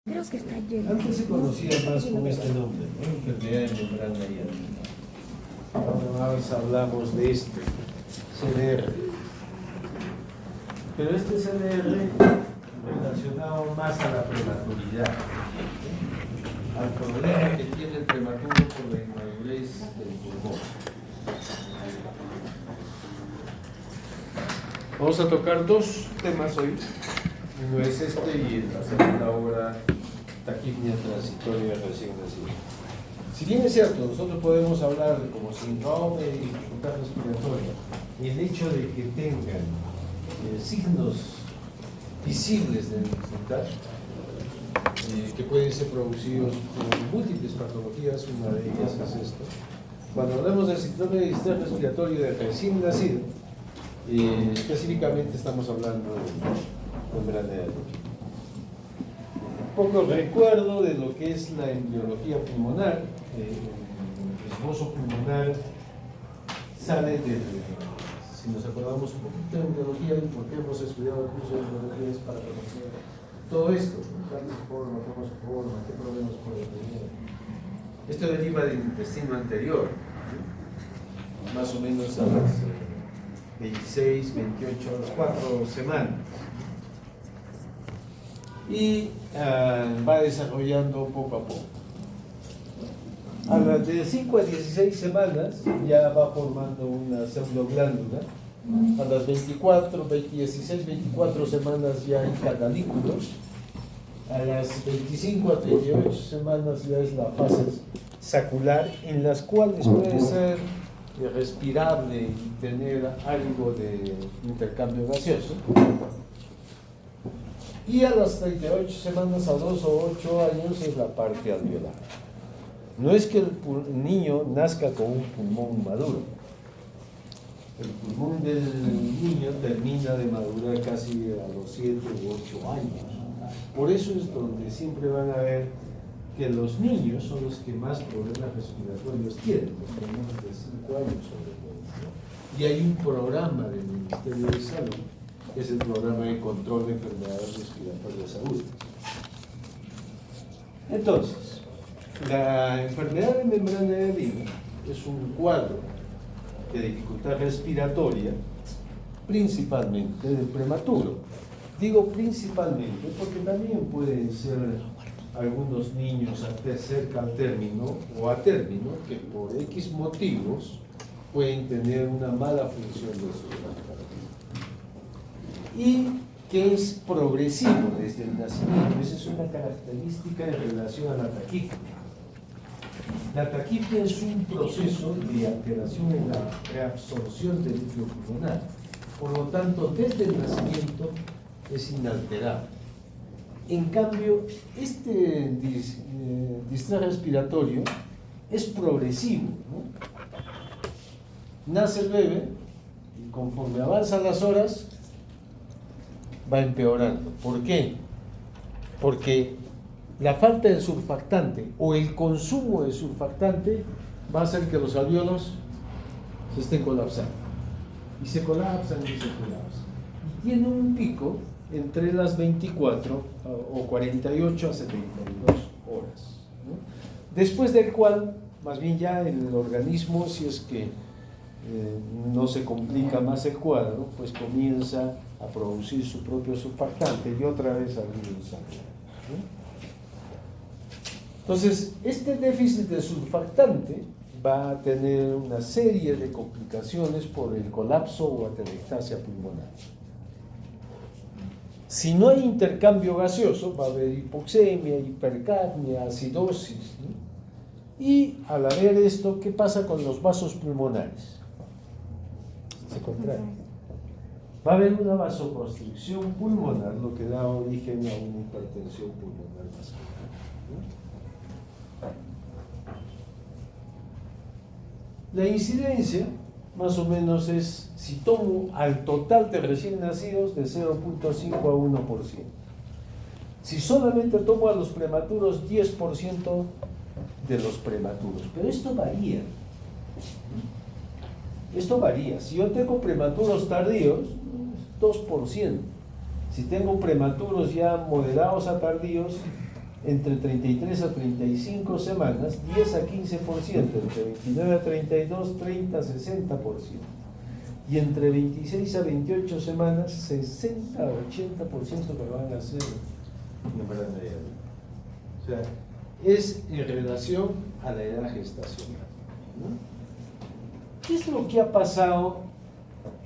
Creo que está lleno. Antes se conocía más con este nombre, ¿no? Enfermedad de membrana diática. Ahora más hablamos de este CDR. Pero este CDR relacionado más a la prematuridad, ¿sí? Al problema que tiene el prematuro por la inmadurez del pulmón. Vamos a tocar dos temas hoy. Uno es este y en la segunda obra, taquipnia transitoria recién nacida. Si bien es cierto, nosotros podemos hablar de como síndrome y dificultad respiratoria, y el hecho de que tengan signos visibles de dificultad, que pueden ser producidos por múltiples patologías, una de ellas es esto. Cuando hablamos del síndrome de distrés respiratorio de recién nacido, específicamente estamos hablando de membrana diática. Un poco recuerdo de lo que es la embriología pulmonar. El esbozo pulmonar sale si nos acordamos un poquito de embriología y por qué hemos estudiado el curso de embriología es para conocer todo esto, cómo se forma, qué problemas puede tener. Esto deriva del intestino anterior, ¿sí? Más o menos a las 26, 28, a las 4 semanas. Y va desarrollando poco a poco. A las de 5 a 16 semanas ya va formando una pseudoglándula. A las 16, 24 semanas ya hay catalículos. A las 25 a 38 semanas ya es la fase sacular, en las cuales puede ser respirable y tener algo de intercambio gaseoso. Y a las 38 semanas, a 2 o 8 años, es la parte alveolar. No es que el niño nazca con un pulmón maduro. El pulmón del niño termina de madurar casi a los 7 u 8 años. Por eso es donde siempre van a ver que los niños son los que más problemas respiratorios tienen, los menores de 5 años sobre todo, ¿no? Y hay un programa del Ministerio de Salud, que es el programa de control de enfermedades respiratorias agudas. Entonces, la enfermedad de membrana diática es un cuadro de dificultad respiratoria, principalmente del prematuro. Digo principalmente porque también pueden ser algunos niños cerca al término o a término que por X motivos pueden tener una mala función de su respiración y que es progresivo desde el nacimiento. Esa es una característica en relación a la taquipnia. La taquipnia es un proceso de alteración en la reabsorción del líquido pulmonar. Por lo tanto, desde el nacimiento es inalterable. En cambio, este distrés respiratorio es progresivo, ¿no? Nace el bebé y conforme avanzan las horas va empeorando. ¿Por qué? Porque la falta de surfactante o el consumo de surfactante va a hacer que los alvéolos se estén colapsando. Y se colapsan y se colapsan. Y tiene un pico entre las 24 o 48 a 72 horas, ¿no? Después del cual, más bien ya en el organismo, si es que no se complica más el cuadro, pues comienza a producir su propio surfactante y otra vez a abrir el sangre, ¿no? Entonces, este déficit de surfactante va a tener una serie de complicaciones por el colapso o atelectasia pulmonar. Si no hay intercambio gaseoso, va a haber hipoxemia, hipercapnia, acidosis, ¿no? Y al haber esto, ¿qué pasa con los vasos pulmonares? Se contraen. Va a haber una vasoconstricción pulmonar, lo que da origen a una hipertensión pulmonar vascular, ¿no? La incidencia, más o menos, es, si tomo al total de recién nacidos, de 0.5 a 1%. Si solamente tomo a los prematuros, 10% de los prematuros. Pero esto varía. Esto varía. Si yo tengo prematuros tardíos, 2%. Si tengo prematuros ya moderados a tardíos, entre 33 a 35 semanas, 10 a 15%, entre 29 a 32, 30 a 60%, y entre 26 a 28 semanas, 60 a 80% que van a ser membrana diaria. O sea, es en relación a la edad gestacional, ¿no? ¿Qué es lo que ha pasado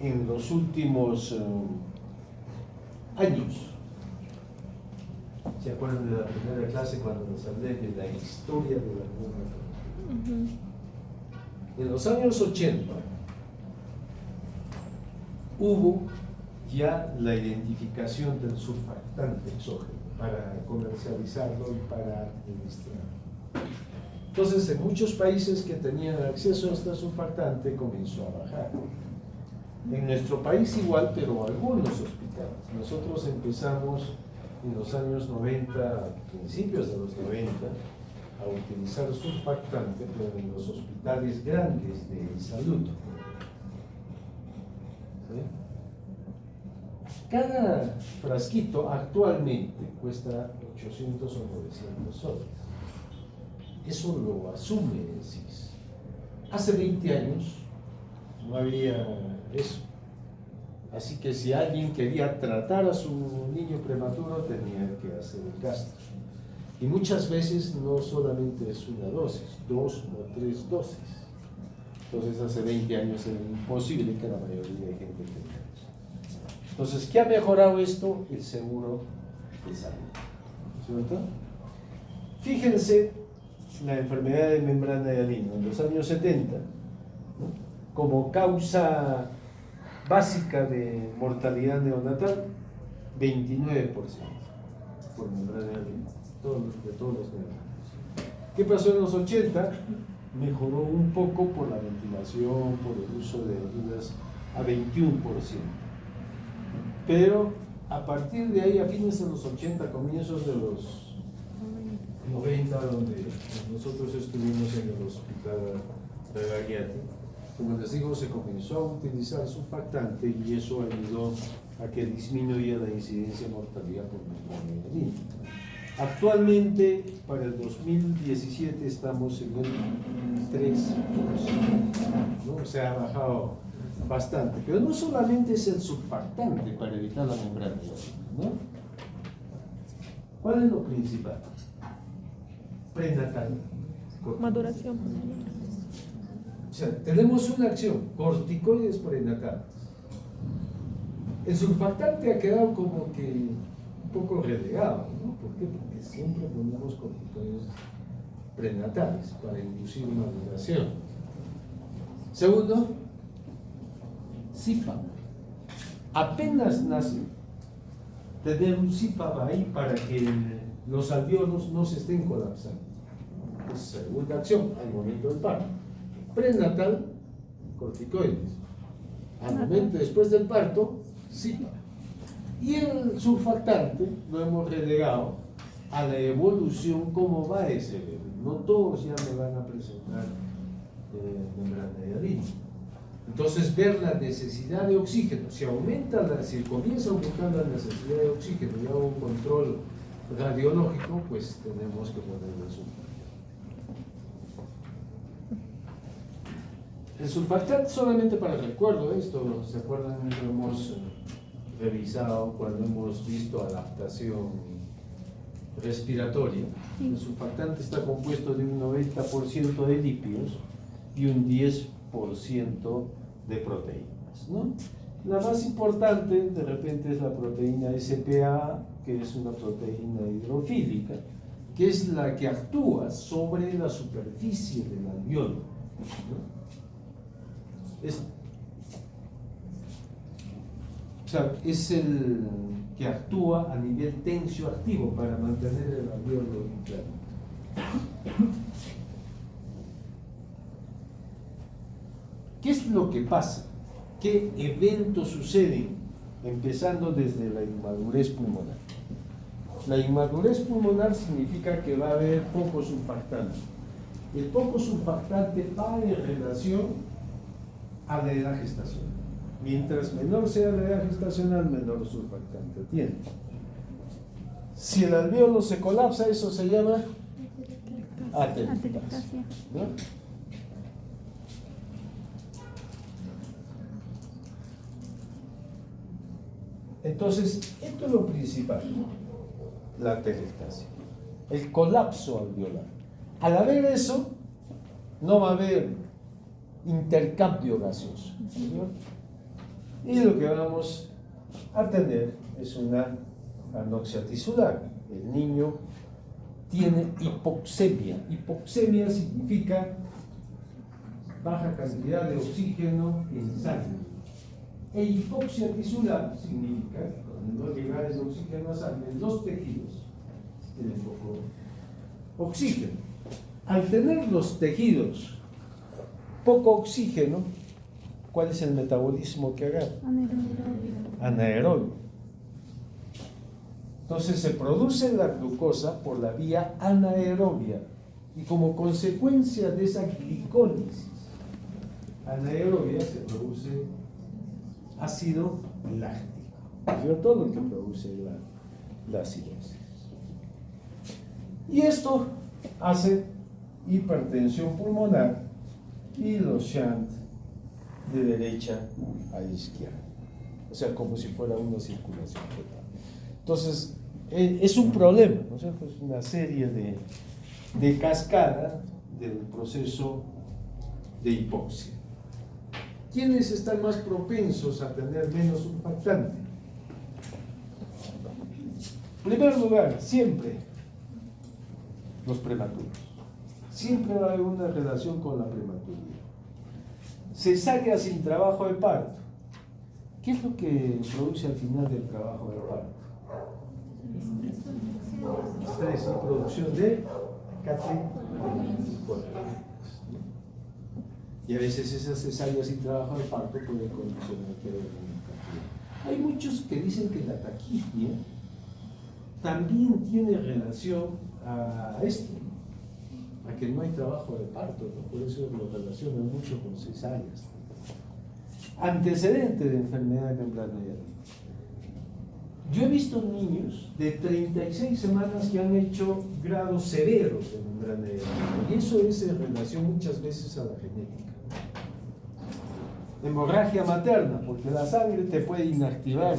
en los últimos años? ¿Se acuerdan de la primera clase cuando nos hablé de la historia de la hormona? En los años 80 hubo ya la identificación del surfactante exógeno para comercializarlo y para administrarlo. Entonces, en muchos países que tenían acceso a este surfactante comenzó a bajar. En nuestro país igual, pero algunos hospitales. Nosotros empezamos en los años 90, principios de los 90, a utilizar surfactante, pero en los hospitales grandes de salud. ¿Sí? Cada frasquito actualmente cuesta 800 o 900 soles. Eso lo asume el CIS. Hace 20 años no había eso. Así que si alguien quería tratar a su niño prematuro, tenía que hacer el gasto. Y muchas veces no solamente es una dosis, 2 o 3 dosis. Entonces hace 20 años era imposible que la mayoría de gente tenga eso. Entonces, ¿qué ha mejorado esto? El seguro de salud. ¿Cierto? Fíjense la enfermedad de membrana de Alino en los años 70, ¿no? Como causa básica de mortalidad neonatal, 29% por membrana de Alino, de todos los neonatos. ¿Qué pasó en los 80? Mejoró un poco por la ventilación, por el uso de ayudas a 21%. Pero a partir de ahí, a fines de los 80, comienzos de los 90, donde nosotros estuvimos en el hospital de Gariati, como les digo, se comenzó a utilizar surfactante y eso ayudó a que disminuya la incidencia de mortalidad por membrana de Alino. Actualmente, para el 2017, estamos en el 3%, ¿no? O sea, ha bajado bastante, pero no solamente es el surfactante para evitar la membrana, ¿no? ¿Cuál es lo principal? Prenatal. Maduración. O sea, tenemos una acción, corticoides prenatales. El surfactante ha quedado como que un poco relegado, ¿no? ¿Por qué? Porque siempre ponemos corticoides prenatales para inducir maduración. Segundo, CIPAP. Apenas nace, tener un CIPAP ahí para que los alveolos no se estén colapsando. Es segunda acción al momento del parto. Prenatal, corticoides. Al momento después del parto, CIPAP. Y el surfactante lo hemos relegado a la evolución, cómo va ese bebé. No todos ya me van a presentar membrana de Alino. Entonces, ver la necesidad de oxígeno. Si comienza a aumentar la necesidad de oxígeno y hago un control radiológico, pues tenemos que ponerle surfactante. El surfactante, solamente para el recuerdo, esto, ¿se acuerdan? Lo hemos revisado cuando hemos visto adaptación respiratoria. El surfactante está compuesto de un 90% de lípidos y un 10% de proteínas, ¿no? La más importante de repente es la proteína SPA, que es una proteína hidrofílica, que es la que actúa sobre la superficie del alveolo, ¿no? Es el que actúa a nivel tensioactivo para mantener el alveolo interno. ¿Qué es lo que pasa? ¿Qué eventos suceden? Empezando desde la inmadurez pulmonar. La inmadurez pulmonar significa que va a haber poco surfactante. El poco surfactante va en relación a la edad gestacional. Mientras menor sea la edad gestacional, menor surfactante tiene. Si el alvéolo se colapsa, eso se llama atelectasia, ¿no? Entonces, esto es lo principal, la atelectasia, el colapso alveolar. Al haber eso, no va a haber intercambio gaseoso, ¿no? Y lo que vamos a tener es una anoxia tisular. El niño tiene hipoxemia. Hipoxemia significa baja cantidad de oxígeno en sangre. E hipoxia tisular significa cuando no llega el oxígeno a sangre, los tejidos tienen poco oxígeno. Al tener los tejidos poco oxígeno, ¿cuál es el metabolismo que haga? Anaerobio. Entonces se produce la glucosa por la vía anaerobia y como consecuencia de esa glicólisis anaerobia se produce ácido láctico, ¿cierto? Todo lo que produce la acidosis. Y esto hace hipertensión pulmonar y los shunt de derecha a izquierda, o sea, como si fuera una circulación total. Entonces, es un problema, ¿no es cierto? Es una serie de cascada del proceso de hipoxia. ¿Quiénes están más propensos a tener menos surfactante? En primer lugar, siempre los prematuros. Siempre va a haber una relación con la prematuridad. Cesárea sin trabajo de parto. ¿Qué es lo que produce al final del trabajo de parto? Estrés y producción de catecolaminas. Y a veces esas cesáreas sin trabajo de parto pueden condicionar que hay muchos que dicen que la taquidia también tiene relación a esto, a que no hay trabajo de parto, ¿no? Por eso lo relacionan mucho con cesáreas. Antecedente de enfermedad membranaria. Yo he visto niños de 36 semanas que han hecho grados severos de membranaria y eso es en relación muchas veces a la genética. Hemorragia materna, porque la sangre te puede inactivar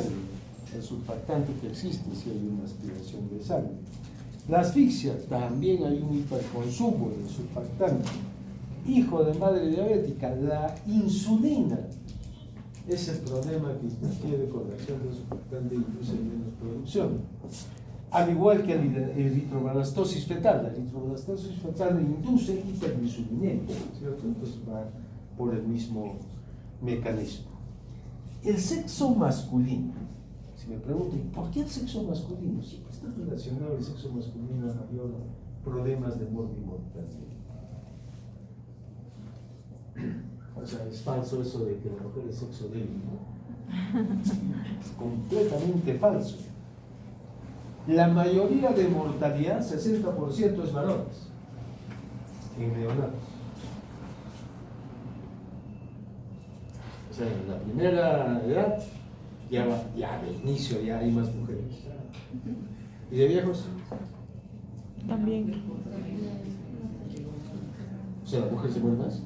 el surfactante que existe si hay una aspiración de sangre. La asfixia, también hay un hiperconsumo del surfactante. Hijo de madre diabética, la insulina es el problema que interfiere con la acción del surfactante e induce menos producción. Al igual que la eritroblastosis fetal, la eritroblastosis fetal induce hiperinsulinemia, ¿cierto? Entonces va por el mismo mecanismo. El sexo masculino, si me preguntan, ¿por qué el sexo masculino? Siempre está relacionado el sexo masculino a mayor problemas de morbimortalidad. O sea, es falso eso de que la mujer es sexo débil, ¿no? Es completamente falso. La mayoría de mortalidad, 60% es varones en neonatos. O sea, en la primera edad ya de inicio ya hay más mujeres. ¿Y de viejos? También. O sea, la mujer se muere más.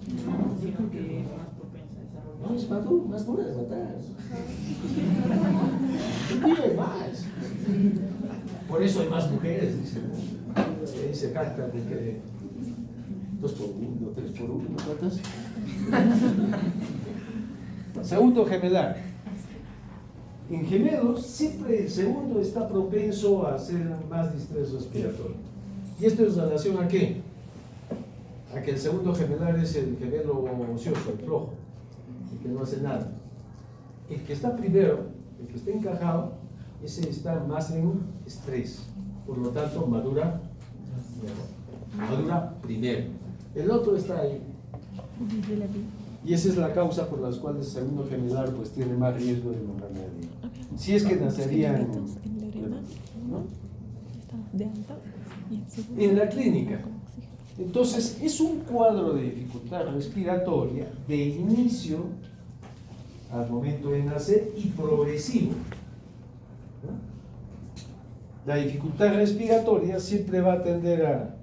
No, es más dura de matar. Vive más. Por eso hay más mujeres, dicen. Ahí se jacta de que 2 por 1, 3 por 1, ¿cuántas? Segundo gemelar. En gemelos, siempre el segundo está propenso a hacer más distrés respiratorio. ¿Y esto es relación a qué? A que el segundo gemelar es el gemelo ocioso, el flojo, el que no hace nada. El que está primero, el que está encajado, ese está más en estrés. Por lo tanto, madura primero. El otro está ahí. Y esa es la causa por la cual el segundo gemelar pues tiene más riesgo de membranaria. Si es que nacería en la clínica. Entonces, es un cuadro de dificultad respiratoria de inicio al momento de nacer y progresivo. la dificultad respiratoria siempre va a tender a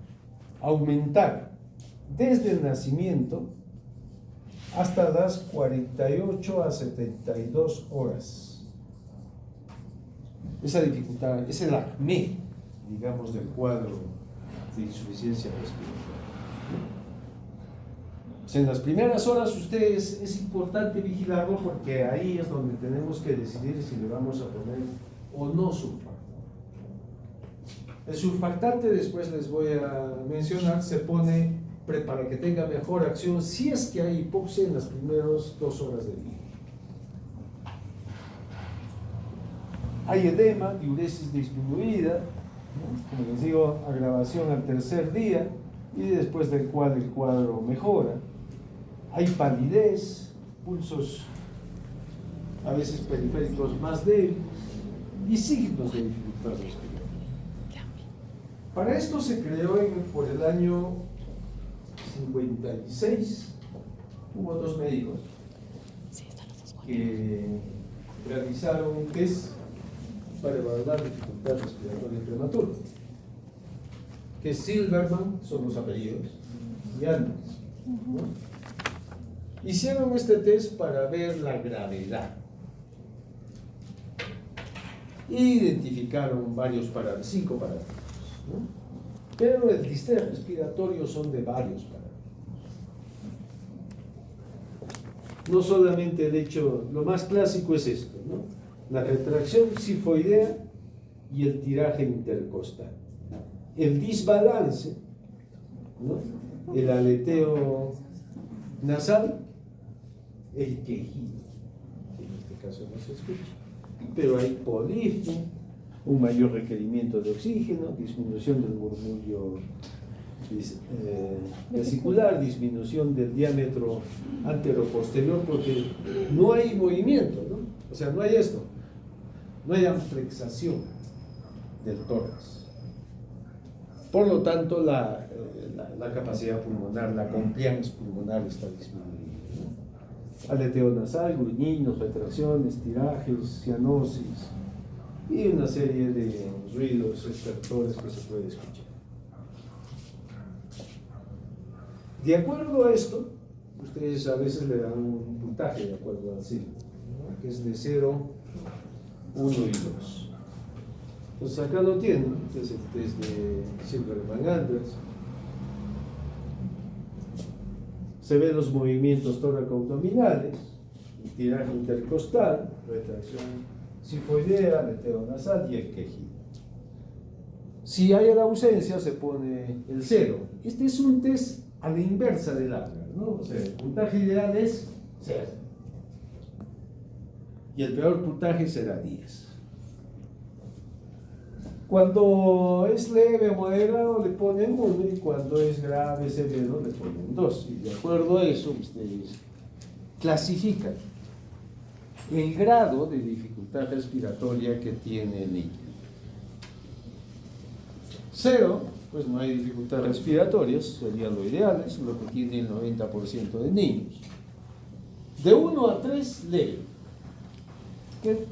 aumentar desde el nacimiento hasta las 48 a 72 horas. Esa dificultad es el acné, digamos, del cuadro de insuficiencia respiratoria. En las primeras horas ustedes es importante vigilarlo porque ahí es donde tenemos que decidir si le vamos a poner o no surfactante. El surfactante, después les voy a mencionar, se pone para que tenga mejor acción si es que hay hipoxia en las primeras 2 horas de vida. Hay edema, diuresis disminuida, ¿no? Como les digo, agravación al tercer día y después del cual el cuadro mejora. Hay palidez, pulsos a veces periféricos más débiles y signos de dificultad respiratoria. Para esto se creó por el año 56, hubo 2 médicos que realizaron un test para evaluar dificultad respiratoria prematura, que Silverman son los apellidos y Anders, ¿no? Hicieron este test para ver la gravedad. Identificaron 5 parámetros, ¿no? Pero el distrés respiratorio son de varios parámetros. No solamente el hecho, lo más clásico es esto, ¿no? La retracción sifoidea y el tiraje intercostal. El desbalance, ¿no? El aleteo nasal, el quejido, en este caso no se escucha, pero hay polifia, un mayor requerimiento de oxígeno, disminución del murmullo vesicular, disminución del diámetro anteroposterior, porque no hay movimiento, ¿no? O sea, no hay esto, no hay amplexación del tórax. Por lo tanto, la capacidad pulmonar, la compliance pulmonar está disminuida, ¿no? Aleteo nasal, gruñidos, retracciones, tirajes, cianosis y una serie de ruidos estertores que se puede escuchar. De acuerdo a esto, ustedes a veces le dan un puntaje de acuerdo al signo, ¿no? Que es de 0, 1 y 2. Entonces acá lo tienen, que es el test de Silverman-Anders. Se ven los movimientos tóraco-abdominales, el tiraje intercostal, retracción sifoidea, aleteo nasal y el quejido. Si hay la ausencia, se pone el 0. Este es un test a la inversa del Apgar, ¿no? O sea, el puntaje ideal es 0. Y el peor puntaje será 10. Cuando es leve o moderado le ponen 1 y cuando es grave, severo le ponen 2. Y de acuerdo a eso ustedes clasifican el grado de dificultad respiratoria que tiene el niño. 0, pues no hay dificultad respiratoria, sería lo ideal, es lo que tiene el 90% de niños. De 1 a 3, leve. Que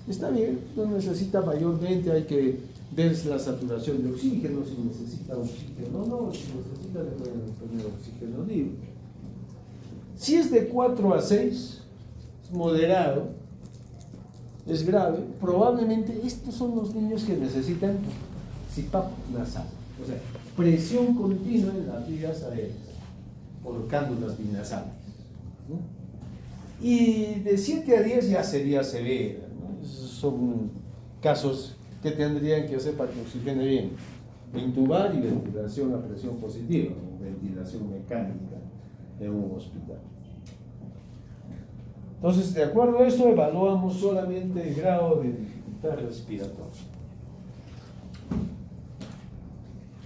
está bien, no necesita mayormente, hay que ver la saturación de oxígeno, si necesita oxígeno o no, si necesita le pueden poner oxígeno libre. Si es de 4 a 6, es moderado, es grave, probablemente estos son los niños que necesitan CPAP nasal, o sea, presión continua en las vías aéreas, por cándulas binasales, ¿no? Y de 7 a 10 ya sería severa, ¿no? Esos son casos que tendrían que hacer para que oxigene bien, intubar y ventilación a presión positiva, o ventilación mecánica en un hospital. Entonces, de acuerdo a esto, evaluamos solamente el grado de dificultad respiratoria.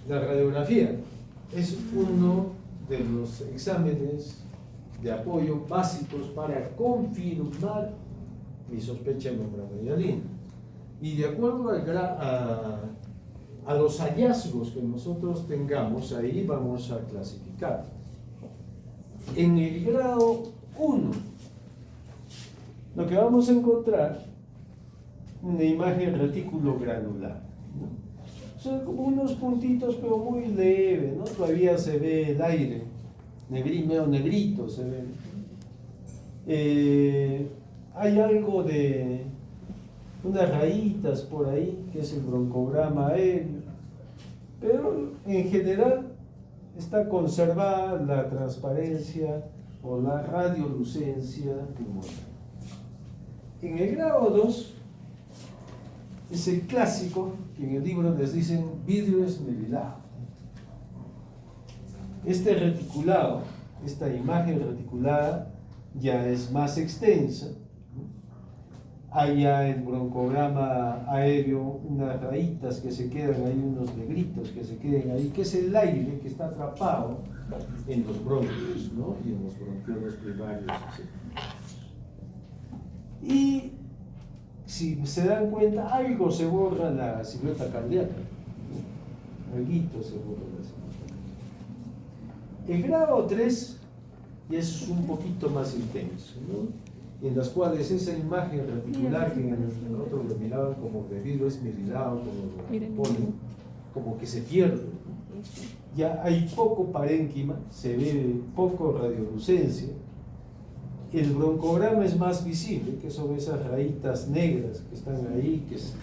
La radiografía es uno de los exámenes de apoyo básicos para confirmar mi sospecha de membrana hialina. Y de acuerdo a los hallazgos que nosotros tengamos, ahí vamos a clasificar. En el grado 1, lo que vamos a encontrar, una imagen retículo granular. ¿no? Son como unos puntitos, pero muy leve, ¿no? Todavía se ve el aire, medio negrito se ve. Hay algo de unas rayitas por ahí, que es el broncograma aéreo, pero en general está conservada la transparencia o la radiolucencia pulmonar. En el grado 2 es el clásico que en el libro les dicen vidrio esmerilado. Este reticulado, esta imagen reticulada ya es más extensa. Hay ya el broncograma aéreo, unas rayitas que se quedan ahí, unos negritos que se quedan ahí, que es el aire que está atrapado en los bronquios, ¿no? Y en los bronquiolos primarios. Y si se dan cuenta, algo se borra la silueta cardíaca, ¿no? Alguito se borra la silueta. El grado 3 ya es un poquito más intenso, ¿no? En las cuales esa imagen reticular que en el otro lo miraban como de vidrio esmerilado, como lo ponen, como que se pierde. Ya hay poco parénquima, se ve poco radiolucencia. El broncograma es más visible, que son esas rayitas negras que están ahí, que es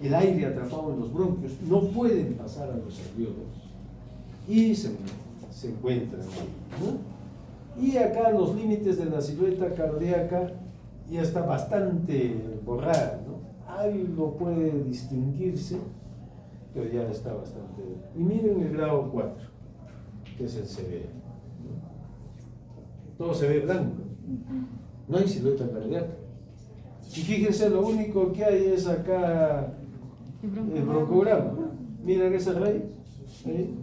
el aire atrapado en los bronquios, no pueden pasar a los alvéolos y se encuentran ahí, ¿no? Y acá los límites de la silueta cardíaca ya está bastante borrada, ¿no? Algo puede distinguirse, pero ya está bastante. Y miren el grado 4, que es el severo, ¿no? Todo se ve blanco, no hay silueta cardíaca. Y fíjense, lo único que hay es acá el broncograma. Miren esas rayas, ¿sí?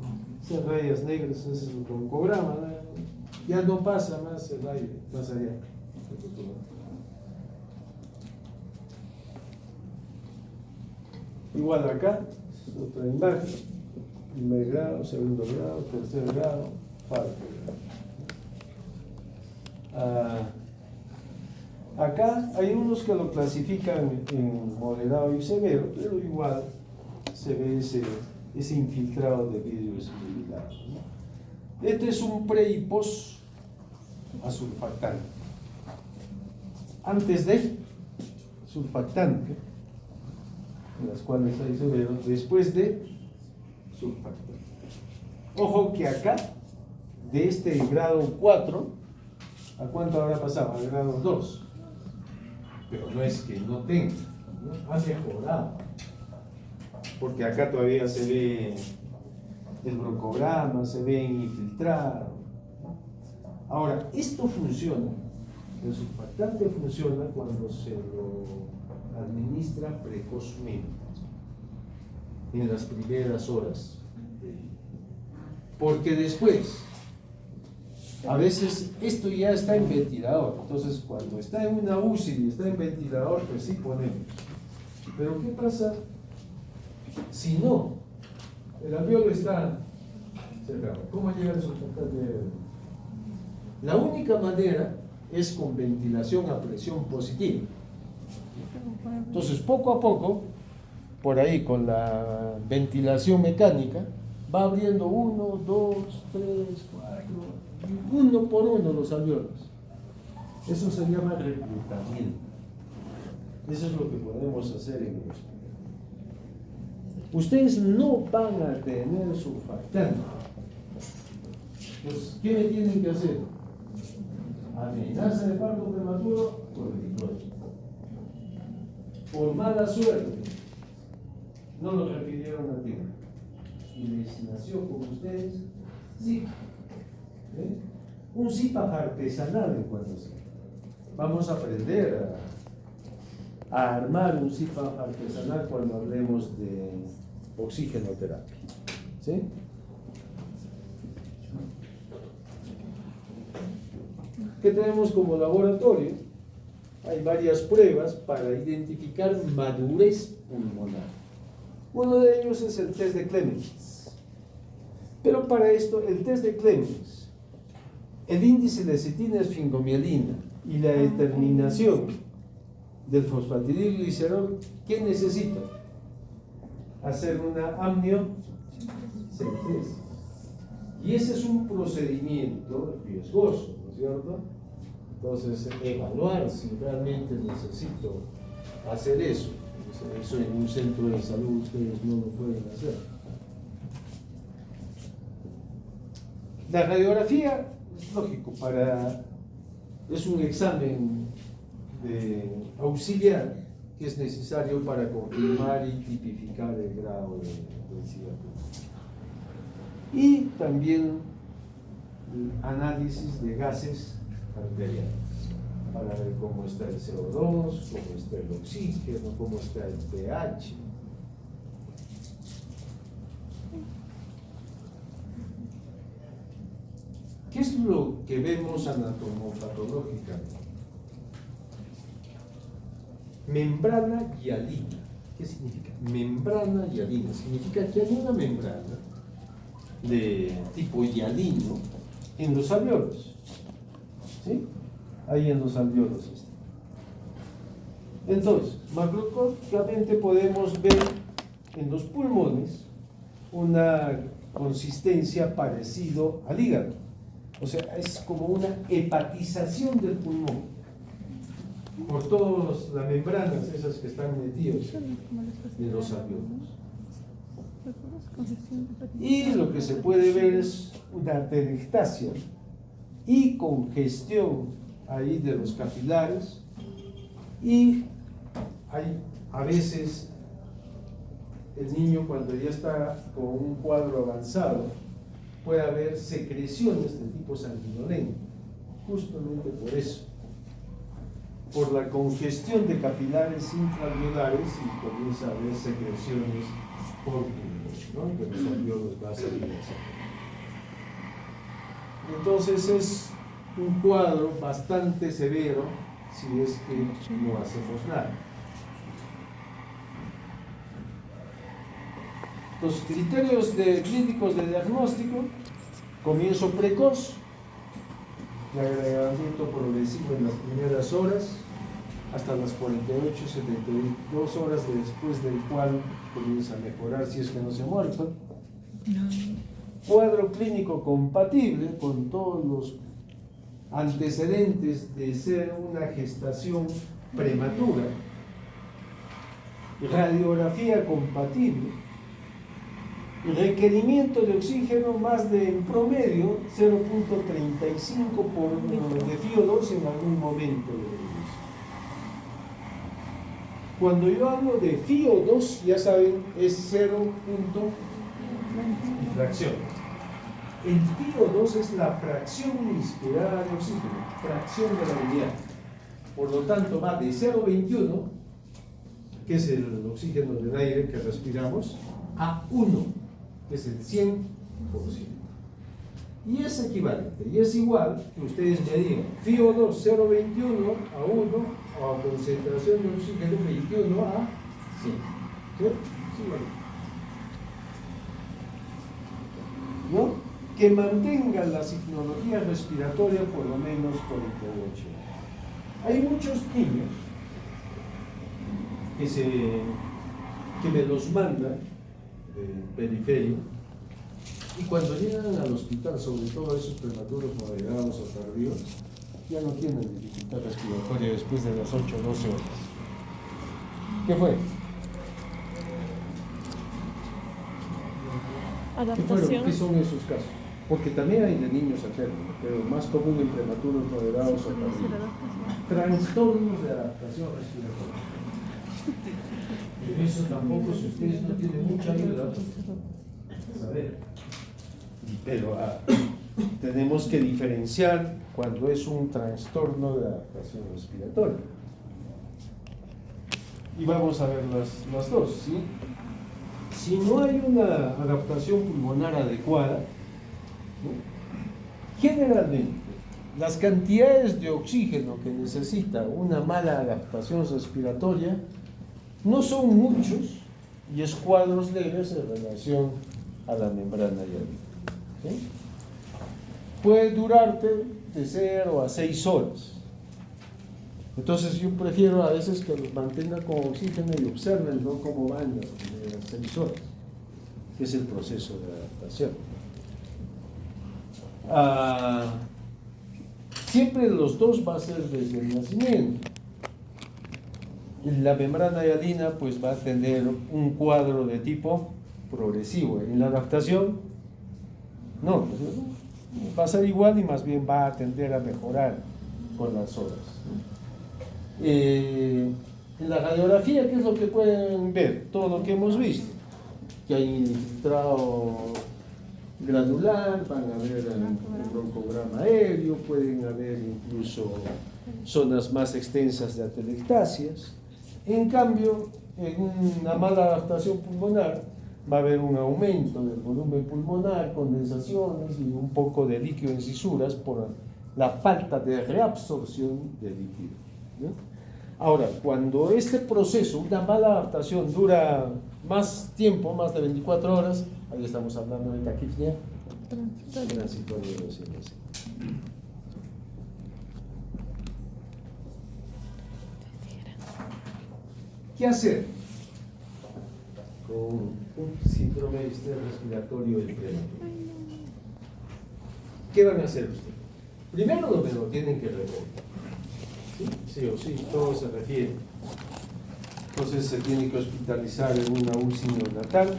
Esas rayas negras, ese es el broncograma, ¿no? Ya no pasa más el aire, más allá. Igual acá, otra imagen, primer grado, segundo grado, tercer grado, cuarto grado. Acá hay unos que lo clasifican en moderado y severo, pero igual se ve ese infiltrado de vidrio esmerilado, ¿no? Este es un pre y post a surfactante. Antes de surfactante, en las cuales hay severo, después de surfactante. Ojo que acá, de este grado 4, ¿a cuánto habrá pasado? Al grado 2. Pero no es que no tenga, ¿no? Ha mejorado. Porque acá todavía se ve el broncograma, se ve infiltrado. Ahora, esto funciona, el surfactante funciona cuando se lo administra precozmente, en las primeras horas. Porque después, a veces esto ya está en ventilador, entonces cuando está en una UCI y está en ventilador, pues sí ponemos. Pero ¿qué pasa si no? El alvéolo está cerrado. ¿Cómo llega el surfactante? La única manera es con ventilación a presión positiva. Entonces, poco a poco, por ahí con la ventilación mecánica, va abriendo 1, 2, 3, 4, uno por uno los alvéolos. Eso se llama reclutamiento. Eso es lo que podemos hacer en el hospital. Ustedes no van a tener surfactante. Entonces, ¿qué me tienen que hacer? Amenaza de parto prematuro por glicosio. Por mala suerte, no lo refirieron a tiempo. Y les nació con ustedes sí. Un CPAP artesanal en cuanto sea. Vamos a aprender a armar un CPAP artesanal cuando hablemos de oxigenoterapia. ¿Sí? ¿Qué tenemos como laboratorio? Hay varias pruebas para identificar madurez pulmonar. Uno de ellos es el test de Clemens. Pero para esto, el test de Clemens, el índice de acetilesfingomielina y la determinación del fosfatidilglicerol, ¿qué necesita? hacer una amniocentesis. Y ese es un procedimiento riesgoso, ¿no es cierto? Entonces, evaluar si realmente necesito hacer eso. Eso en un centro de salud ustedes no lo pueden hacer. La radiografía es lógico, es un examen auxiliar que es necesario para confirmar y tipificar el grado de densidad pública. Y también el análisis de gases arteriales para ver cómo está el CO2, cómo está el oxígeno, cómo está el pH. ¿Qué es lo que vemos anatomopatológicamente? Membrana hialina. ¿Qué significa? Membrana hialina. Significa que hay una membrana de tipo hialino en los alveolos. ¿Sí? Ahí en los alveolos está. Entonces, macroscópicamente podemos ver en los pulmones una consistencia parecido al hígado. O sea, es como una hepatización del pulmón por todas las membranas esas que están metidas en los alveolos. Y lo que se puede ver es una atelectasia y congestión ahí de los capilares, y hay a veces el niño, cuando ya está con un cuadro avanzado, puede haber secreciones de tipo sanguinolento, justamente por eso, por la congestión de capilares intraalveolares, y comienza a haber secreciones por pulmón, ¿no? Que los alveolos va a salir así. Entonces es un cuadro bastante severo si es que no hacemos nada. Los criterios clínicos de diagnóstico: comienzo precoz, de agregamiento progresivo en las primeras horas, hasta las 48-72 horas después del cual comienza a mejorar si es que no se ha muerto. Cuadro clínico compatible con todos los antecedentes de ser una gestación prematura. Radiografía compatible. Requerimiento de oxígeno más de, en promedio, 0.35 de FiO2 en algún momento. Cuando yo hablo de FiO2, ya saben, es 0. y fracción. El FiO2 es la fracción inspirada de oxígeno, fracción de la unidad. Por lo tanto, va de 0,21, que es el oxígeno del aire que respiramos, a 1, que es el 100%. Y es equivalente, y es igual que ustedes me digan FiO2 0,21 a 1, o a concentración de oxígeno 21 a 100. ¿Sí? Es igual. ¿No? Que mantengan la signología respiratoria por lo menos 48 horas. Hay muchos niños que me los mandan del periferio, y cuando llegan al hospital, sobre todo esos prematuros moderados o tardíos, ya no tienen dificultad respiratoria después de las 8 o 12 horas. ¿Qué fue? Adaptación. ¿Qué son esos casos? Porque también hay de niños enfermos, pero más común en prematuros moderados o tardíos. Trastornos de adaptación respiratoria. Eso tampoco, si ustedes no tienen mucha ayuda, saber. Pero tenemos que diferenciar cuando es un trastorno de adaptación respiratoria. Y vamos a ver las dos, ¿sí? Si no hay una adaptación pulmonar adecuada, ¿no? Generalmente las cantidades de oxígeno que necesita una mala adaptación respiratoria no son muchos, y es cuadros leves en relación a la membrana hialina. ¿Sí? Puede durarte de 0 a 6 horas. Entonces yo prefiero a veces que los mantenga con oxígeno y observen, ¿no?, cómo van las primeras 6 horas, que es el proceso de adaptación. Siempre los dos va a ser desde el nacimiento. La membrana hialina pues va a tener un cuadro de tipo progresivo. En la adaptación no, va a ser igual y más bien va a tender a mejorar con las horas. En la radiografía, ¿qué es lo que pueden ver? Todo lo que hemos visto, que hay infiltrado granular, van a ver un broncograma aéreo, pueden haber incluso zonas más extensas de atelectasias. En cambio, en una mala adaptación pulmonar va a haber un aumento del volumen pulmonar, condensaciones y un poco de líquido en cisuras por la falta de reabsorción de líquido, ¿no? Ahora, cuando este proceso, una mala adaptación, dura más tiempo, más de 24 horas, ahí estamos hablando de taquipnea transitoria de OCMS. ¿Qué hacer con un síndrome de estrés respiratorio del prematuro? ¿Qué van a hacer ustedes? Primero lo que lo tienen que reportar. Sí o sí, todo se refiere. Entonces se tiene que hospitalizar en una UCI neonatal.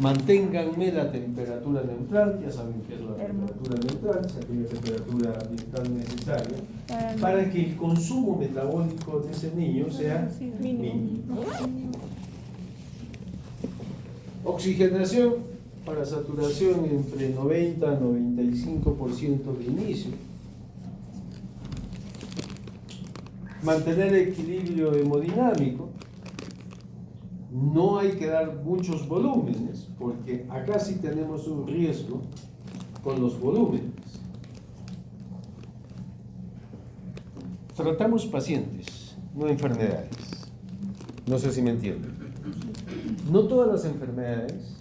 Manténganme la temperatura neutral, ya saben qué es la temperatura neutral, es aquella temperatura ambiental necesaria para que el consumo metabólico de ese niño sea mínimo. Oxigenación para saturación entre 90 a 95% de inicio. Mantener equilibrio hemodinámico. No hay que dar muchos volúmenes, porque acá sí tenemos un riesgo con los volúmenes. Tratamos pacientes, no enfermedades. No sé si me entienden. No todas las enfermedades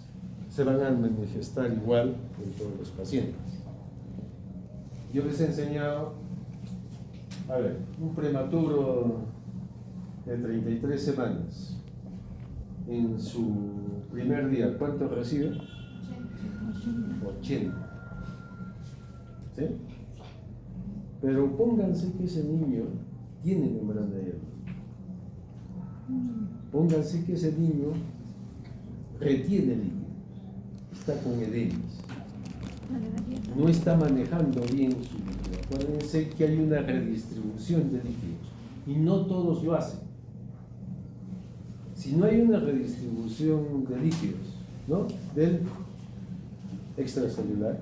se van a manifestar igual en todos los pacientes. Yo les he enseñado, a ver, un prematuro de 33 semanas. En su primer día, ¿cuánto recibe? 80. ¿Sí? Pero pónganse que ese niño tiene membrana hialina. Pónganse que ese niño retiene líquido, está con edemas, no está manejando bien su líquido. Acuérdense que hay una redistribución de líquidos y no todos lo hacen. Si no hay una redistribución de líquidos, ¿no?, del extracelular,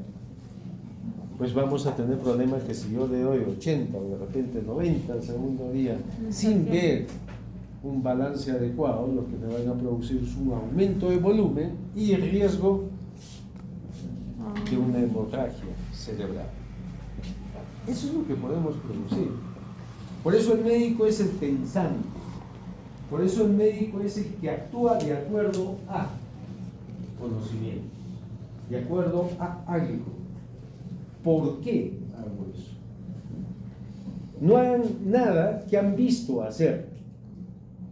pues vamos a tener problemas que si yo le doy 80 o de repente 90 al segundo día sin ver un balance adecuado, lo que me van a producir es un aumento de volumen y el riesgo de una hemorragia cerebral. Eso es lo que podemos producir. Por eso el médico es el pensante. Por eso el médico es el que actúa de acuerdo a conocimiento, de acuerdo a algo. ¿Por qué hago eso? No hagan nada que han visto hacer.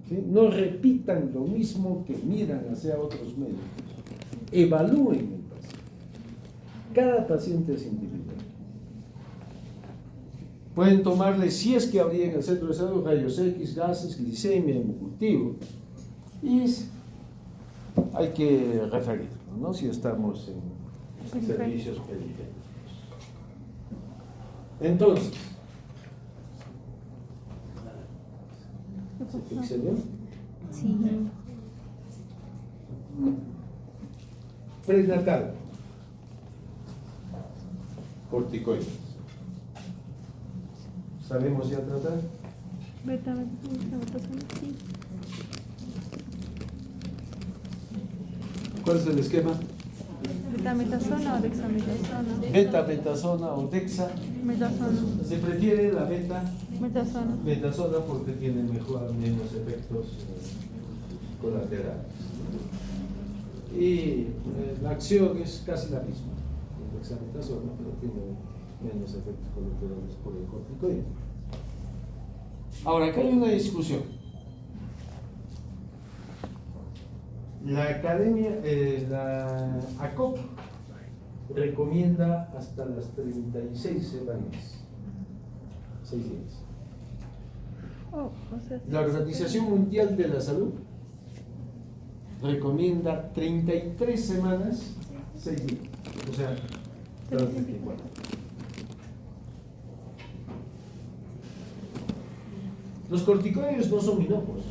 ¿Sí? No repitan lo mismo que miran hacia otros médicos. Evalúen el paciente. Cada paciente es individual. Pueden tomarle, si es que habría en el centro de salud, rayos X, gases, glicemia, hemocultivo, y hay que referirlo, ¿no?, si estamos en servicios periféricos. Entonces, ¿se pixeló? Sí. Prenatal. Corticoides. ¿Sabemos ya tratar? Sí. ¿Cuál es el esquema? Betametasona o dexametasona. Beta-metasona o dexa. Metasona. Se prefiere la Metasona. metasona porque tiene menos efectos colaterales. Y la acción es casi la misma, el dexametasona, pero tiene menos efectos colaterales por el corticoide. Ahora, acá hay una discusión. La academia, la ACOP recomienda hasta las 36 semanas, 6 días. Oh, o sea, La Organización Mundial de la Salud recomienda 33 semanas, 6 días. O sea, las 24. Los corticoides no son inocuos.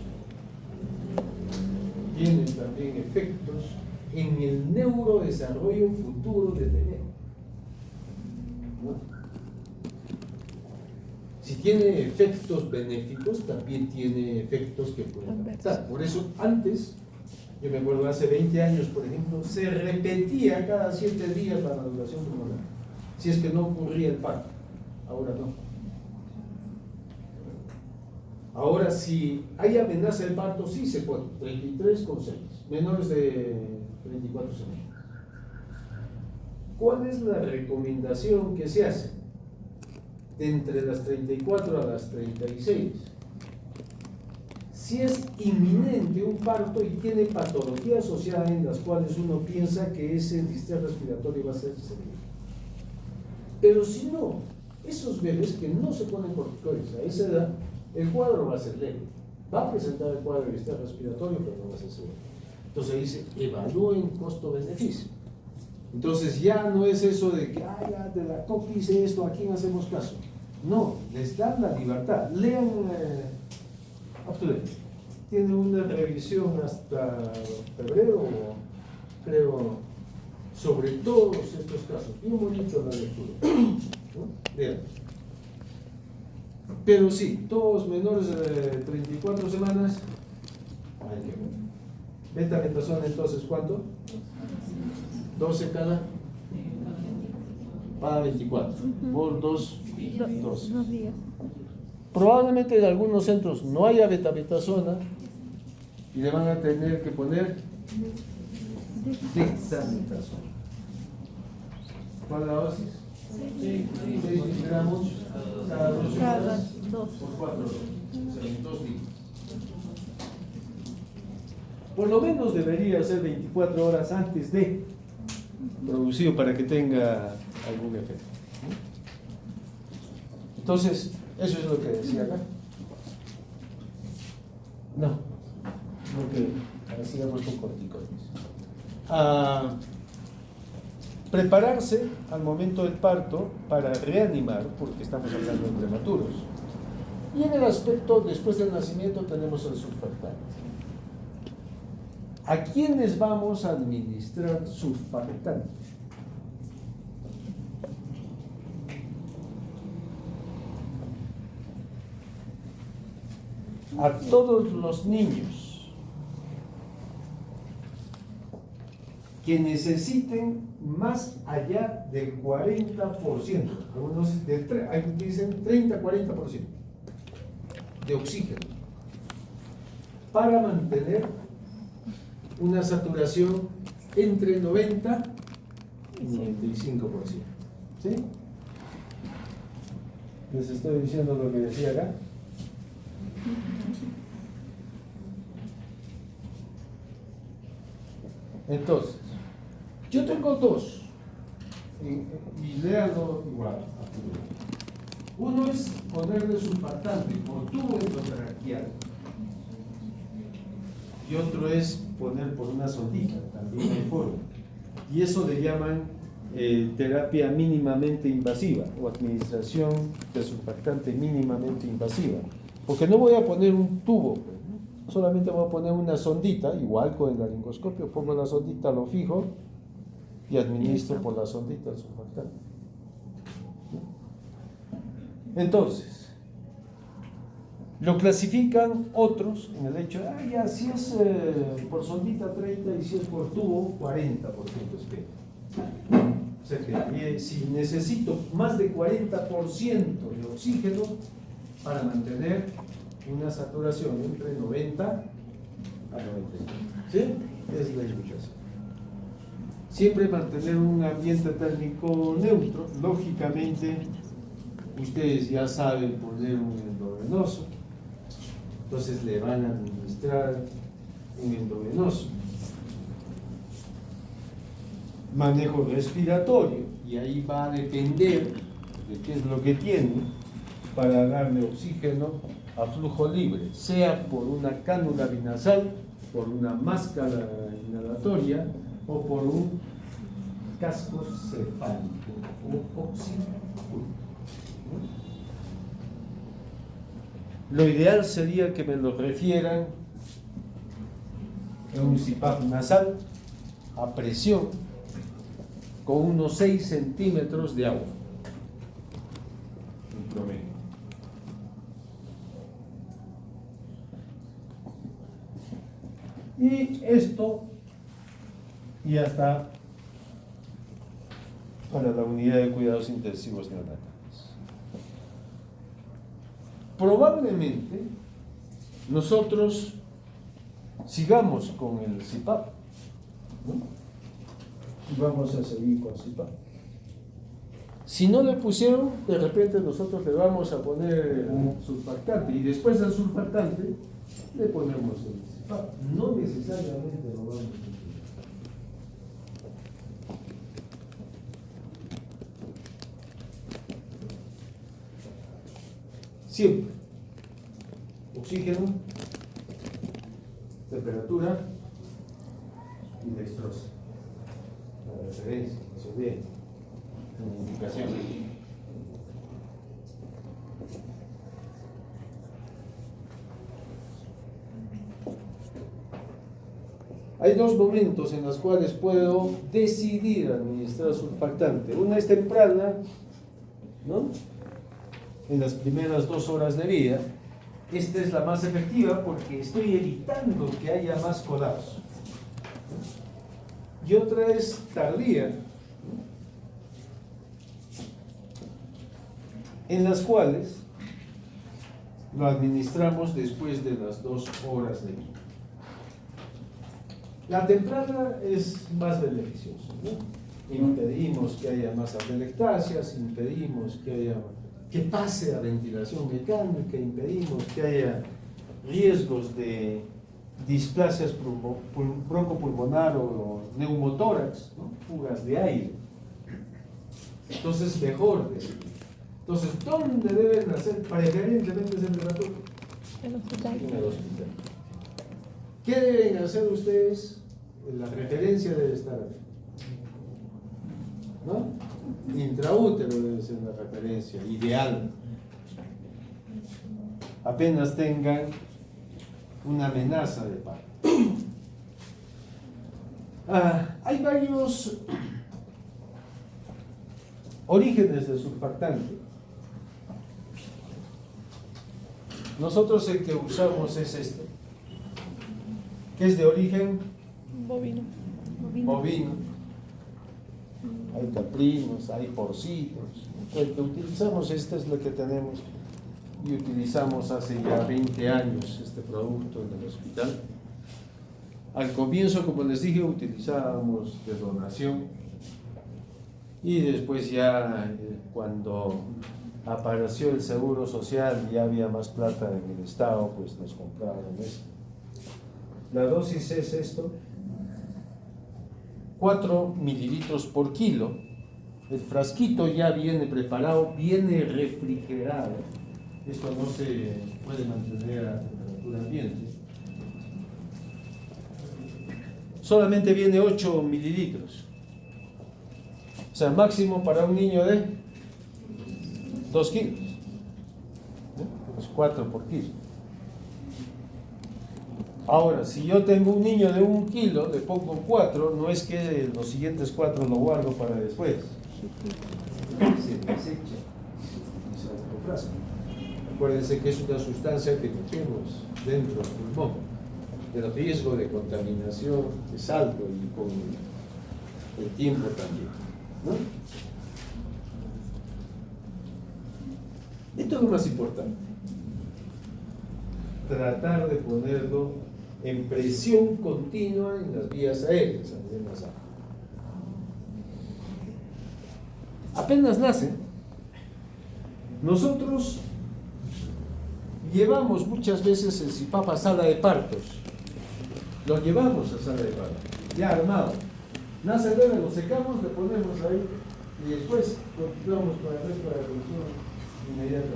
Tienen también efectos en el neurodesarrollo futuro del bebé. ¿No? Si tiene efectos benéficos, también tiene efectos que pueden afectar. Por eso, antes, yo me acuerdo hace 20 años, por ejemplo, se repetía cada 7 días la maduración pulmonar, si es que no ocurría el parto. Ahora no. Ahora, si hay amenaza de parto, sí se puede, 33,6, menores de 24 semanas. ¿Cuál es la recomendación que se hace? De entre las 34 a las 36. Si es inminente un parto y tiene patología asociada en las cuales uno piensa que ese distrés respiratorio va a ser severo. Pero si no, esos bebés que no se ponen corticoides a esa edad, el cuadro va a ser leve. Va a presentar el cuadro de distrés respiratorio, pero no va a ser severo. Entonces dice, evalúen costo-beneficio. Entonces ya no es eso de que, ya de la COP dice esto, ¿a quién hacemos caso? No, les dan la libertad. Lean up to date. Tiene una revisión hasta febrero, creo, sobre todos estos casos. Bien bonito la lectura. ¿No? Lean. Pero sí, todos menores de 34 semanas, hay que ver. Betametasona, entonces, ¿cuánto? 12 cada 24 por 2, 12. 2 días. Probablemente en algunos centros no haya betametasona y le van a tener que poner dexametasona. ¿Cuál es la dosis? 6 miligramos cada 2 Cada horas 2. por 4 horas, o sea, en 2 días. Por lo menos debería ser 24 horas antes de producido para que tenga algún efecto. Entonces, eso es lo que decía acá. No, lo que hacíamos con corticoides. Prepararse al momento del parto para reanimar, porque estamos hablando de prematuros. Y en el aspecto, después del nacimiento, tenemos el surfactante. ¿A quiénes vamos a administrar surfactante? A todos los niños que necesiten más allá del 40%, algunos dicen 30-40% de oxígeno, para mantener una saturación entre 90 y 95%. ¿Sí? Les estoy diciendo lo que decía acá. Entonces, yo tengo dos, y léanlo igual. Uno es ponerle surfactante por tubo endotraqueal, y otro es poner por una sondita, también hay forma. Y eso le llaman terapia mínimamente invasiva o administración de surfactante mínimamente invasiva. Porque no voy a poner un tubo, ¿no? Solamente voy a poner una sondita, igual con el laringoscopio, pongo la sondita, lo fijo y administro por la sondita el surfactante. Entonces, lo clasifican otros en el hecho de, ya, si es por sondita 30 y si es por tubo 40% espera. O sea que si necesito más de 40% de oxígeno para mantener una saturación entre 90 a 95. ¿Sí? Es la indicación. Siempre mantener un ambiente térmico neutro. Lógicamente, ustedes ya saben poner un endovenoso, Entonces le van a administrar un endovenoso. Manejo respiratorio, y ahí va a depender de qué es lo que tiene para darle oxígeno a flujo libre, sea por una cánula binasal, por una máscara inhalatoria o por un casco cefálico o oxígeno. Lo ideal sería que me lo refieran en un CPAP nasal a presión con unos 6 centímetros de agua en promedio. Y esto ya está para la unidad de cuidados intensivos neonatales. Probablemente nosotros sigamos con el CPAP, ¿no? Y vamos a seguir con CPAP. Si no le pusieron, de repente nosotros le vamos a poner un surfactante y después del surfactante le ponemos el CPAP. No necesariamente lo vamos a hacer. Siempre oxígeno, temperatura y dextrosa. La referencia, eso es bien, una indicación. Hay dos momentos en los cuales puedo decidir administrar surfactante. Una es temprana, ¿no? En las primeras 2 horas de vida. Esta es la más efectiva porque estoy evitando que haya más colapso. Y otra es tardía, en las cuales lo administramos después de las 2 horas de vida. La temprana es más beneficiosa, ¿no? Impedimos que haya más atelectasias, impedimos que pase a ventilación mecánica, impedimos que haya riesgos de displasias broncopulmonar o neumotórax, ¿no? Fugas de aire. Entonces, mejor decir. Entonces, ¿dónde deben hacer? Preferentemente es en el laboratorio. En el hospital. En el hospital. ¿Qué deben hacer ustedes? La referencia debe estar aquí, ¿no? Intraútero debe ser la referencia ideal. Apenas tengan una amenaza de parto. Hay varios orígenes del surfactante. Nosotros el que usamos es este, que es de origen Bovino. bovino. Hay caprinos, hay porcinos. El que utilizamos, este es lo que tenemos y utilizamos hace ya 20 años este producto en el hospital. Al comienzo, como les dije, utilizábamos de donación y después ya cuando apareció el seguro social y ya había más plata en el Estado, pues nos compraron esto. La dosis es esto, 4 mililitros por kilo. El frasquito ya viene preparado, viene refrigerado. Esto no se puede mantener a temperatura ambiente. Solamente viene 8 mililitros. O sea, máximo para un niño de 2 kilos. Es 4 por kilo. Ahora, si yo tengo un niño de 1 kilo, le pongo 4, no es que los siguientes 4 lo guardo para después. Se desecha y sale otro frasco. Acuérdense que es una sustancia que metemos dentro del pulmón. El riesgo de contaminación es alto y con el tiempo también, ¿no? Esto es lo más importante. Tratar de ponerlo en presión continua en las vías aéreas a nivel nasal. Apenas nace, nosotros llevamos muchas veces el CIPAP a sala de partos. Lo llevamos a sala de partos, ya armado. Nace el bebé, lo secamos, le ponemos ahí y después continuamos con el resto de la atención inmediata.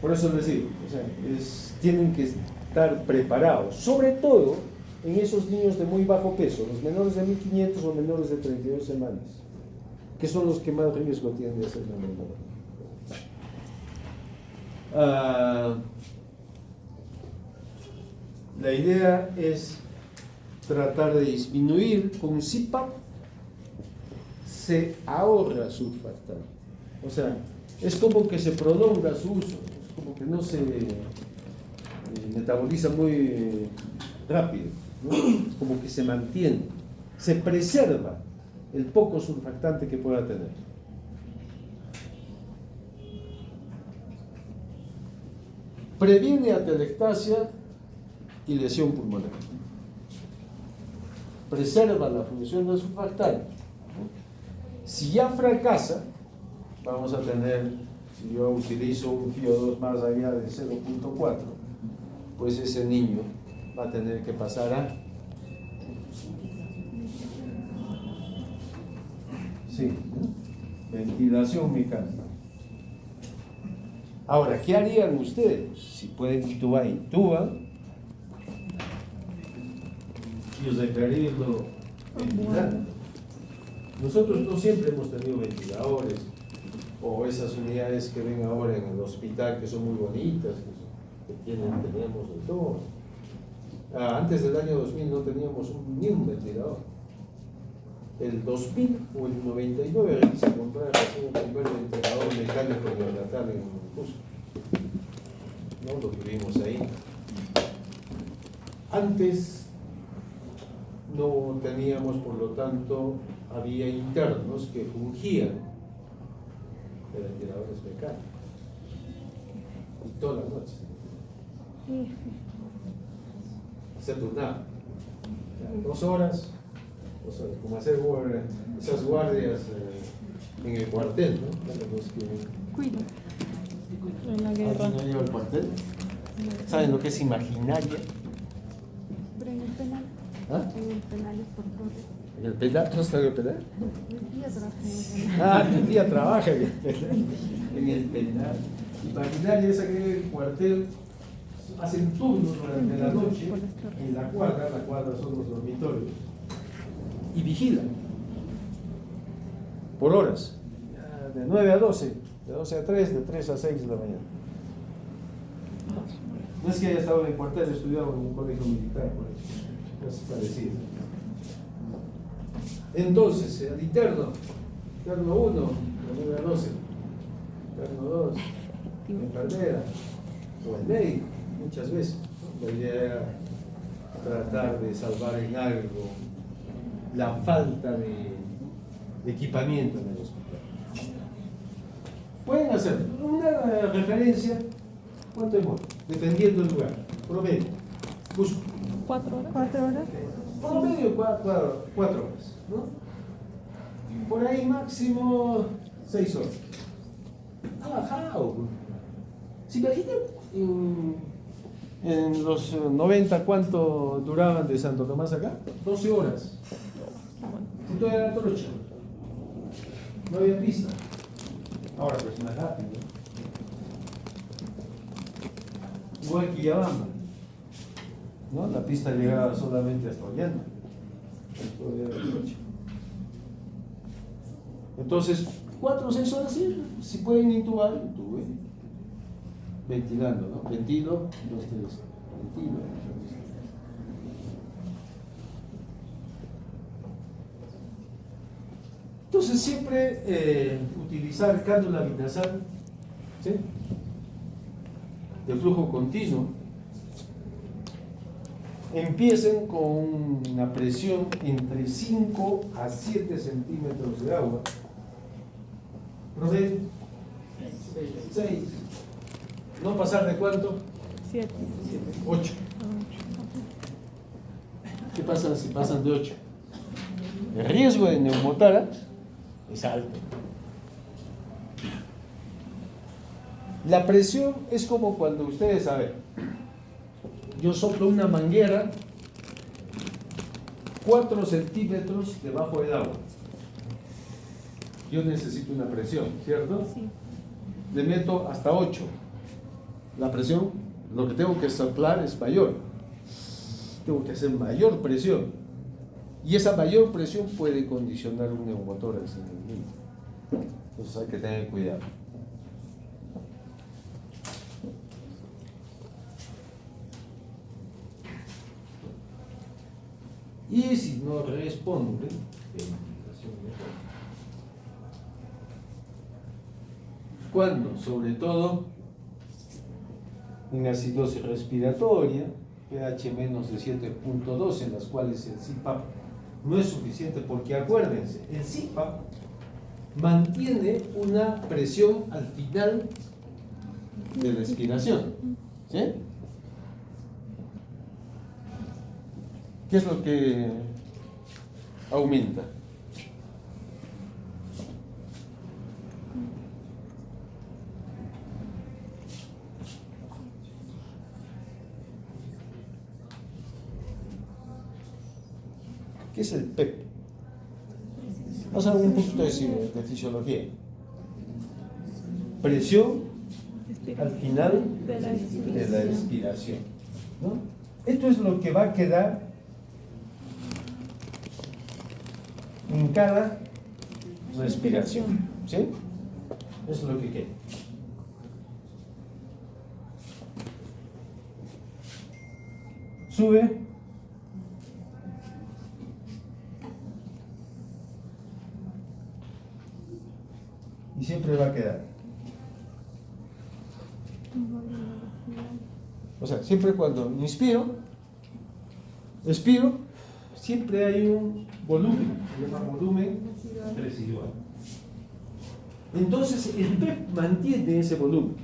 Por eso les digo, o sea, tienen que estar preparados, sobre todo en esos niños de muy bajo peso, los menores de 1500 o menores de 32 semanas, que son los que más riesgo tienen de hacer la memoria. La idea es tratar de disminuir con CIPAP, se ahorra surfactante, o sea, es como que se prolonga su uso, es como que no se metaboliza muy rápido, ¿no? Es como que se mantiene, se preserva el poco surfactante que pueda tener. Previene atelectasia y lesión pulmonar. Preserva la función del surfactante. Si ya fracasa, vamos a tener, si yo utilizo un FiO2 más allá de 0.4, pues ese niño va a tener que pasar a ventilación mecánica. Ahora, ¿qué harían ustedes? Si pueden intubar, intuban. Y requerirlo ventilando. Nosotros no siempre hemos tenido ventiladores o esas unidades que ven ahora en el hospital que son muy bonitas, que teníamos de todo. Antes del año 2000 no teníamos ni un ventilador. El 2000 o el 99 se compraba el primer ventilador mecánico neonatal en Cusco. ¿No? Lo tuvimos ahí. Antes no teníamos, por lo tanto, había internos que fungían de ventiladores mecánicos. Y toda la noche. Se turnaba. 2 horas, como hacer esas guardias en el cuartel, ¿no? Cuido. En la guerra. ¿No lleva el cuartel? ¿Saben lo que es imaginaria? Pero en el penal. ¿Ah? En el penal es por todo. ¿En el penal? ¿Tú estás en el penal? Mi tía trabaja en el penal. Tu tía trabaja en el penal. En el penal. Imaginaria es aquel cuartel, hacen turnos durante la noche en la cuadra son los dormitorios, y vigilan por horas, de 9 a 12, de 12 a 3, de 3 a 6 de la mañana. No es que haya estado en el cuartel, he estudiado en un colegio militar, pues, es parecido. Entonces, el interno 1, de 9 a 12, interno 2, enfermera, o el médico, muchas veces. La idea era tratar de salvar en algo la falta de equipamiento en el hospital. Pueden hacer una referencia, ¿cuánto demora? Dependiendo del lugar, promedio. Busco. 4 horas. 4 horas. Promedio 4 horas, ¿no? Por ahí máximo 6 horas. Ha bajado. Si imaginan en los 90 cuánto duraban de Santo Tomás acá, 12 horas. Si todo era trocha, no había pista. Ahora pues más rápido. Igual que Yabamba, ¿no? La pista llegaba solamente hasta Ollanta. Entonces, 4 o 6 horas, sí, si pueden intubar, intuben. Ventilando, ¿no? Ventilo, 2, 3, ventilo. Entonces, siempre utilizar cánula binasal, ¿sí? De flujo continuo. Empiecen con una presión entre 5 a 7 centímetros de agua. ¿Promedio? 6. ¿No pasar de cuánto? 7. 8. ¿Qué pasa si pasan de 8? El riesgo de neumotórax es alto. La presión es como cuando ustedes saben, yo soplo una manguera 4 centímetros debajo del agua. Yo necesito una presión, ¿cierto? Sí. Le meto hasta 8. La presión, lo que tengo que soplar es mayor. Tengo que hacer mayor presión. Y esa mayor presión puede condicionar un neumotor al mismo. Entonces hay que tener cuidado. Y si no responde, cuando, sobre todo, en acidosis respiratoria, pH menos de 7.2, en las cuales el CPAP no es suficiente, porque acuérdense, el CPAP mantiene una presión al final de la expiración. ¿Sí? ¿Qué es lo que aumenta? ¿Qué es el PEP? Vamos a ver un poquito de fisiología. Presión al final De la de la expiración, ¿no? Esto es lo que va a quedar en cada respiración, ¿sí? Es lo que queda. Sube. Y siempre va a quedar. O sea, siempre cuando inspiro, expiro, siempre hay un volumen, se llama volumen residual. Entonces el PEP mantiene ese volumen.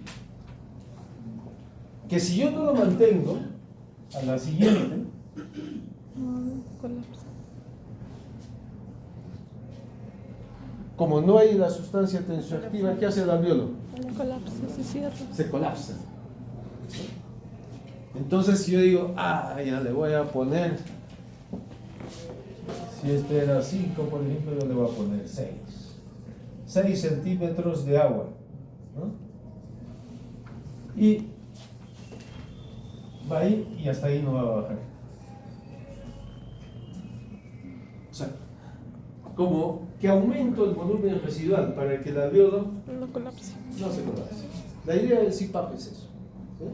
Que si yo no lo mantengo, a la siguiente, Colapsa. como no hay la sustancia tensioactiva, ¿qué hace el alveolo? Colapsa, se cierra. Se colapsa. Entonces si yo digo, ya le voy a poner, si este era 5, por ejemplo, yo le voy a poner 6. 6 centímetros de agua, ¿no? Y va ahí y hasta ahí no va a bajar. O sea, como que aumento el volumen residual para que el alveolo No colapse. no se colapse. La idea del CPAP es eso, ¿sí?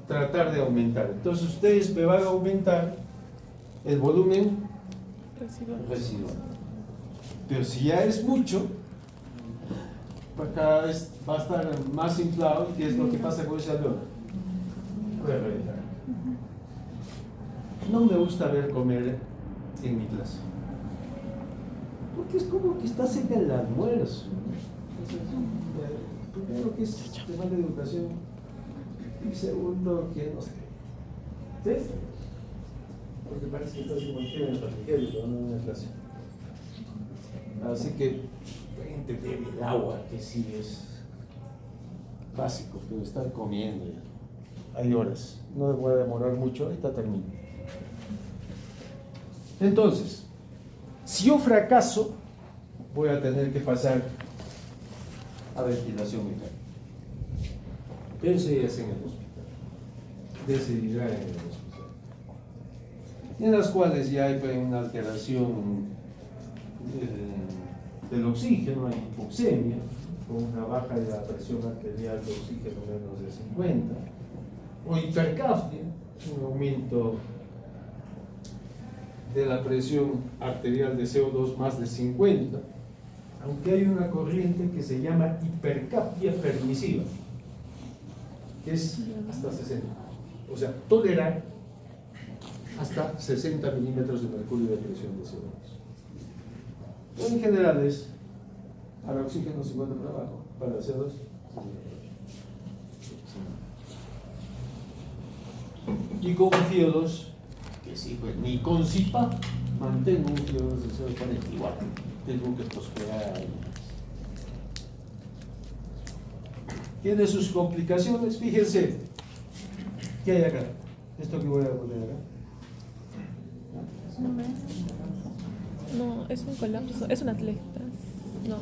Tratar de aumentar. Entonces ustedes me van a aumentar el volumen residual. Pero si ya es mucho, pues cada vez va a estar más inflado. ¿Y qué es lo que pasa con ese alveolo? Puede reventar. No me gusta ver comer en mi clase, porque es como que está cerca del almuerzo. Primero que es tema de educación y segundo que no sé. ¿Sí? Porque parece que estás como en el refrigerio, pero no en una clase. Así que entender el agua, que sí es básico, pero estar comiendo ya. Hay horas, no me voy a demorar mucho, ahorita termino. Entonces, si yo fracaso, voy a tener que pasar a ventilación mecánica. Pero eso ya es en el hospital. Decidirá en el hospital. En las cuales ya hay una alteración del oxígeno, hay hipoxemia, con una baja de la presión arterial de oxígeno menos de 50, o hipercapnia, un aumento de la presión arterial de CO2 más de 50, aunque hay una corriente que se llama hipercapnia permisiva, que es hasta 60, o sea, tolerar hasta 60 milímetros de mercurio de presión de CO2. Pero en general es para oxígeno 50 para abajo, para CO2 y con FIO2, que sí, pues ni con CPAP mantengo un FIO2 de 0,40, igual tengo que prosperar. tiene sus complicaciones. Fíjense, ¿qué hay acá? Esto que voy a poner acá. No, es un colapso, es un atleta. No,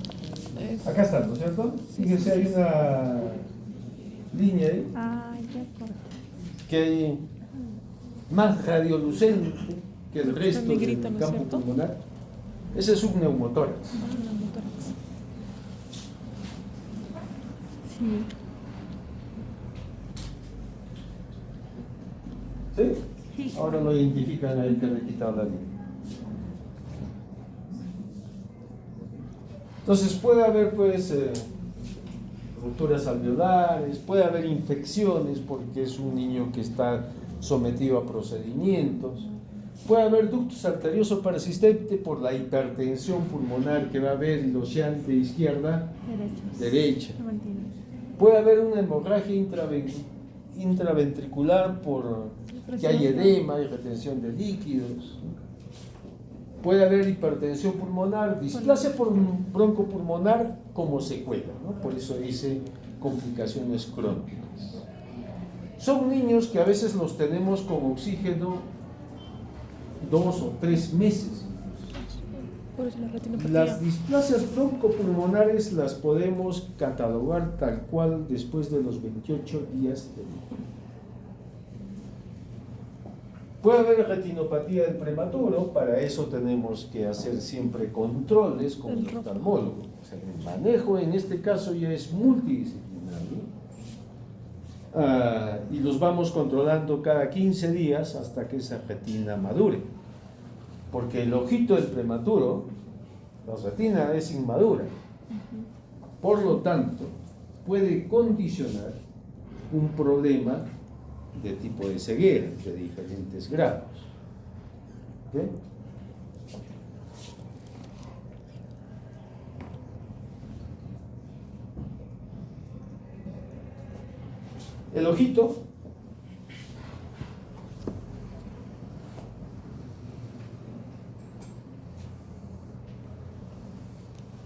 es... Acá está, ¿no es cierto? Fíjense, hay una línea ahí Ay, ya corto. que hay más radiolucente que el resto del negrito, ¿no es campo cierto? pulmonar. Ese es un neumotórax. Ah, no, motórax. Sí. ¿Sí? Sí. Ahora lo identifican ahí que le he quitado la línea. Entonces puede haber pues rupturas alveolares, puede haber infecciones porque es un niño que está sometido a procedimientos, puede haber ductus arterioso persistente por la hipertensión pulmonar que va a haber en los shunt de izquierda derecha. No entiendo. Puede haber una hemorragia intraventricular por que hay edema y retención de líquidos. Puede haber hipertensión pulmonar, displasia por broncopulmonar como secuela, ¿no? Por eso dice complicaciones crónicas. Son niños que a veces los tenemos con oxígeno 2 o 3 meses. Por eso la retinopatía. Las displasias broncopulmonares las podemos catalogar tal cual después de los 28 días de vida. Puede haber retinopatía del prematuro, para eso tenemos que hacer siempre controles con el oftalmólogo. O sea, el manejo en este caso ya es multidisciplinario. Y los vamos controlando cada 15 días hasta que esa retina madure. Porque el ojito del prematuro, la retina es inmadura. Por lo tanto, puede condicionar un problema de tipo de ceguera, de diferentes grados. ¿Ok? El ojito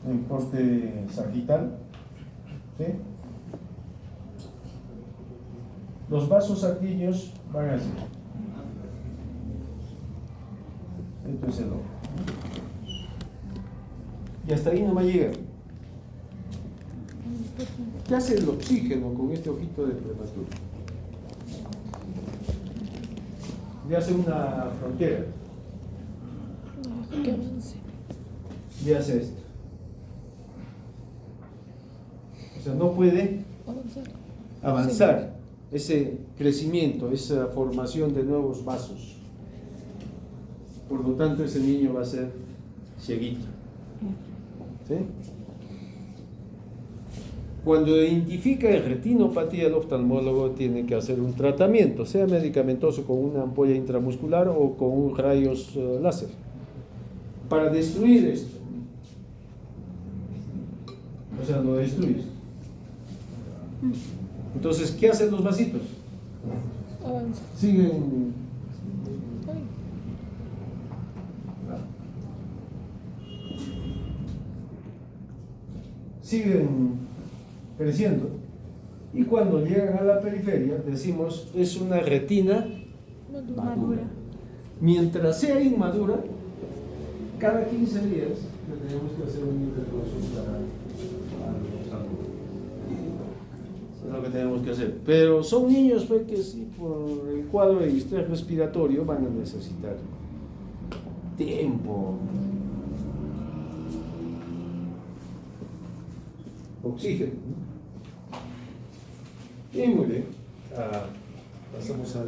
en porte sagital, ¿sí? Los vasos aquellos van así. Esto es el ojo. Y hasta ahí no va a llegar. ¿Qué hace el oxígeno con este ojito de prematuro? Le hace una frontera. No, que avance. Y hace esto. O sea, no puede Avanzar. avanzar ese crecimiento, esa formación de nuevos vasos. Por lo tanto, ese niño va a ser cieguito. ¿Sí? Cuando identifica retinopatía, el oftalmólogo tiene que hacer un tratamiento, sea medicamentoso con una ampolla intramuscular o con un rayos láser, para destruir esto. O sea, lo destruyes. Entonces, ¿qué hacen los vasitos? Avanza. Siguen. Ay, Siguen creciendo, y cuando llegan a la periferia decimos es una retina madura. madura. Mientras sea inmadura, cada 15 días le tenemos que hacer un consulta al oftalmólogo. Es lo que tenemos que hacer. Pero son niños pues, que sí, por el cuadro de estrés respiratorio van a necesitar tiempo, oxígeno. Y muy bien. Pasamos al